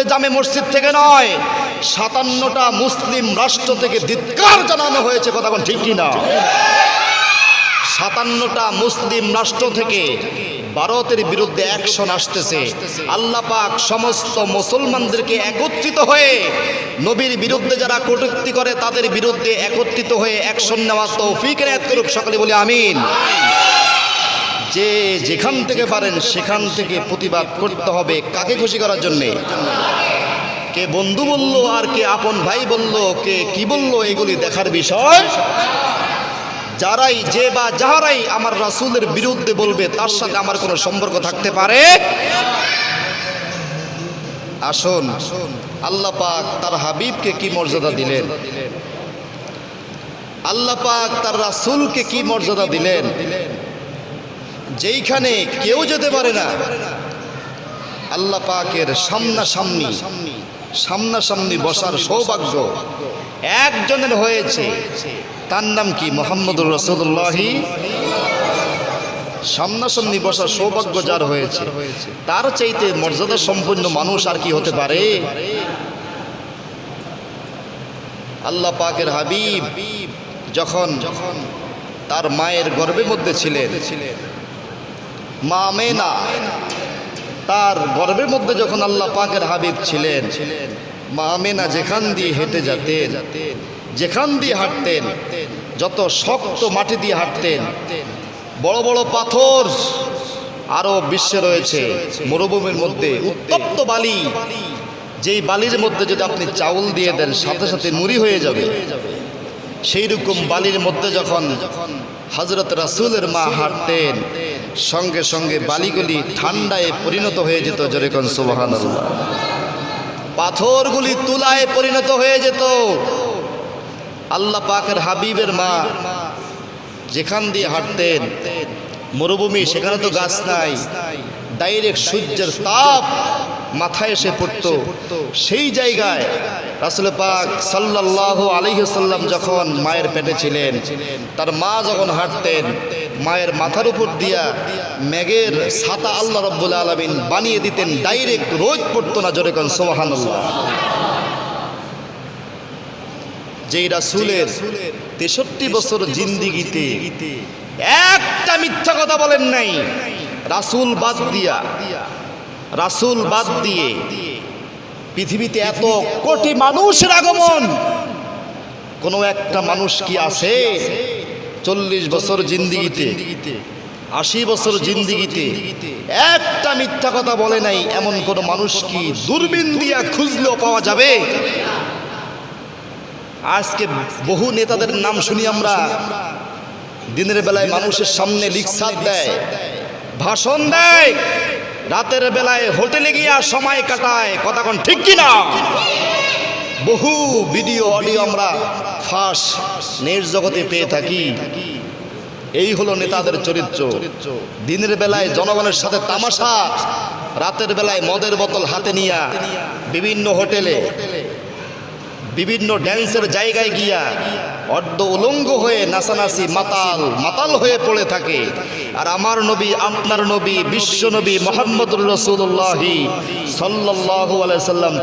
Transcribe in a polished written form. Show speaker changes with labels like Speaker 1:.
Speaker 1: জামে মসজিদ থেকে নয়, 57টা মুসলিম রাষ্ট্র থেকে ধিক্কার জানানো হয়েছে। কথা বলেন ঠিক কিনা? 57টা মুসলিম রাষ্ট্র থেকে ভারতের বিরুদ্ধে অ্যাকশন আসতেছে। আল্লাহ পাক সমস্ত মুসলমানদেরকে একত্রিত হয়ে নবীর বিরুদ্ধে যারা কটূক্তি করে তাদের বিরুদ্ধে একত্রিত হয়ে অ্যাকশন নেওয়ার তৌফিক এনায়েত করুক। সকলে বলি আমিন। যে যেখান থেকে পারেন সেখান থেকে প্রতিবাদ করতে হবে। কাকে খুশি করার জন্যে? কে বন্ধু বলল আর কে আপন ভাই বলল, কে কি বলল, এগুলি দেখার বিষয়। যারাই যে বা যাহারাই আমার রাসূলের বিরুদ্ধে বলবে তার সাথে আমার কোনো সম্পর্ক থাকতে পারে। আসুন, আল্লাহ পাক তার হাবিবকে কি মর্যাদা দিলেন, আল্লাহ পাক তার রাসূলকে কি মর্যাদা দিলেন। যেইখানে কেউ যেতে পারে না, আল্লাহ পাকের সামনাসামনি বসার সৌভাগ্য একজনের হয়েছে। তার নাম কি? মুহাম্মদুর রাসূলুল্লাহ। সামনাসামনি বসার সৌভাগ্য যার হয়েছে, তার চাইতে মর্যাদা সম্পন্ন মানুষ আর কি হতে পারে? আল্লাহ পাকের হাবিব যখন তার মায়ের গর্ভের মধ্যে ছিলেন, মা আমেনা তার গর্ভের মধ্যে যখন আল্লাহ পাকের হাবিব ছিলেন, মা আমেনা যেখান দিয়ে হেঁটে যেতেন, যেখান দিয়ে হাঁটতেন, যত শক্ত মাটি দিয়ে হাঁটতেন, বড় বড় পাথর আরো বিশ্বে রয়েছে মরুভূমির মধ্যে উত্তপ্ত বালি, যেই বালির মধ্যে যদি আপনি চাউল দিয়ে দেন সাথে সাথে মুড়ি হয়ে যাবে। সেই রকম বালির মধ্যে যখন হযরত রাসূলের মা হাঁটতেন, সঙ্গে সঙ্গে বালিগুলি ঠান্ডায় পরিণত হয়ে যেত। জোরে কোন সুবহানাল্লাহ। পাথরগুলি তুলায় পরিণত হয়ে যেত। আল্লাহ পাকের হাবিবের মা যেখান দিয়ে হাঁটতেন, মরুভূমি, সেখানে তো গাছ নাই, ডাইরেক্ট সূর্যের তাপ মাথায় এসে পড়তো। সেই জায়গায় রাসূল পাক সাল্লাল্লাহু আলাইহি ওয়াসাল্লাম যখন মায়ের পেটে ছিলেন, তার মা যখন হাঁটতেন, মায়ের মাথার উপর দিয়া মেঘের ছাতা আল্লাহ রাব্বুল আলামিন বানিয়ে দিতেন, ডাইরেক্ট রোদ পড়তো না। জোরে কোন সুবহানাল্লাহ। যেই রাসূলের 63 বছর জিন্দেগিতে একটা মিথ্যা কথা বলেন নাই। রাসূল বাদ দিয়ে পৃথিবীতে এত কোটি মানুষের আগমন, কোনো একটা মানুষ কি আছে 40 বছর জিন্দেগিতে, 80 বছর জিন্দেগিতে একটা মিথ্যা কথা বলে নাই? এমন কোন মানুষ কি দূরবীন দিয়া খুঁজলেও পাওয়া যাবে? আজকে বহু নেতাদের নাম শুনি আমরা, দিনের বেলায় মানুষের সামনে লিকসাত দেয়, ভাষণ দেয়, রাতের বেলায় হোটেলে গিয়া সময় কাটায়। কথা কোন ঠিক কিনা? বহু ভিডিও অডিও আমরা ফাঁস নেট জগতে পেয়ে থাকি। এই হলো নেতাদের চরিত্র। দিনের বেলায় জনগণের সাথে তামাশা, রাতের বেলায় মদের বোতল হাতে নিয়া বিভিন্ন হোটেলে, বিভিন্ন ড্যান্সের জায়গায় গিয়া অর্ধ উলঙ্গ হয়ে নাচানাচি মাতাল হয়ে পড়ে থাকে। আর আমার নবী, আপনার নবী, বিশ্ব নবী মুহাম্মদুর রাসূলুল্লাহ সাল্লাল্লাহু আলাইহি সাল্লাম